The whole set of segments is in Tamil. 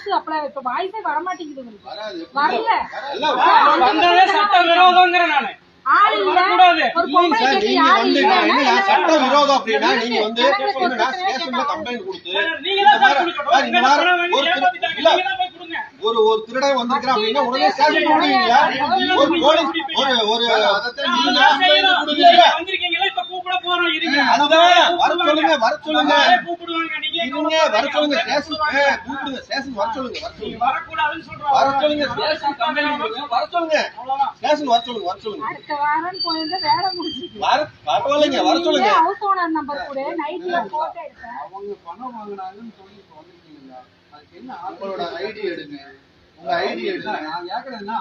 வாய்ஸ் அப்ளை இப்ப வாய்ஸே வர மாட்டேங்குது வரல சட்டவிரோதங்கிற நானு சட்ட விரோதம் அப்படின்னா நீங்க வந்து ஸ்டேஷன்ல கம்ப்ளைண்ட் கொடுத்து ஒரு திருடன் வந்திருக்கிறான் அப்படின்னா உடனே ஸ்டேஷன் கொடுவீங்களா? ஒரு போலீஸ் அதுதான் வர சொல்லுங்க வர சொல்லுங்க இருங்க வர சொல்லுங்க ஸ்டேஷன் கூப்பிடுங்க ஸ்டேஷன் வர சொல்லுங்க வர சொல்லுங்க ஸ்டேஷன் கம்ப்ளைண்ட் கொடுங்க வர சொல்லுங்க ஸ்டேஷன் வர சொல்லுங்க வர சொல்லுங்க அடுத்த வாரம் போயிருந்து வேலை முடிஞ்சிச்சு வரலங்க வர சொல்லுங்க ஹவுஸ் ஓனர் நம்பர் கூட நைட்ல போட்டோ எடுத்தேன் அவங்க பணம் வாங்குனாங்கன்னு சொல்லி சொல்லிருக்கீங்களா? அதுக்கு என்ன அவங்களோட ஐடி எடுங்க உங்க ஐடி எடுங்க. நான் கேக்குறேன்னா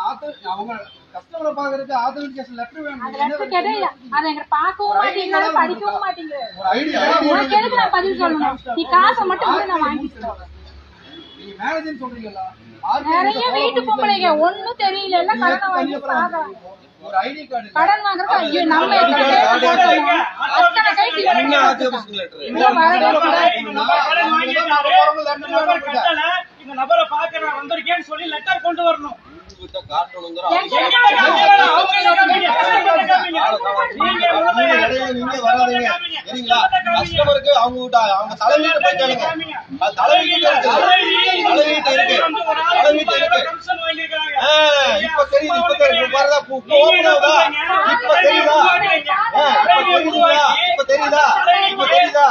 அவங்க கஸ்டமரை பாக்குறதுக்கு ஆத்தென்டிகேஷன் லெட்டர் வேணும். அது லெட்டர் கேட்டா அத எங்க பார்க்கவும் மாட்டீங்க படிக்கவும் மாட்டீங்க. ஐடி உனக்கு எதுக்கு நான் பதில் சொல்லணும்? நீ காசை மட்டும் கூட நான் வாங்கிட்டேன். நீங்க மேனேஜர் சொல்றீங்களா? நிறைய வீட்டு பொம்பளைங்க ஒண்ணும் தெரியல எல்லாம் கடன் வாங்கி சாகுறாங்க. ஒரு ஐடி கார்டு கடன் வாங்குறது ஐயோ நம்ம எத்தனை கைக்கு என்ன ஆர்டிபிசியல் லெட்டர் இந்த நபரை பார்க்க நான் வந்திருக்கேன்னு சொல்லி லெட்டர் கொண்டு வரணும். காட்டணுங்கிற நீங்க வராதீங்க சரிங்களா? கஸ்டமருக்கு அவங்க தலைவீட்டு போய் கேளுங்க. தலைவீட்டு இருக்கு இப்ப தெரியுது இப்ப தெரியுதா இப்ப தெரியுதா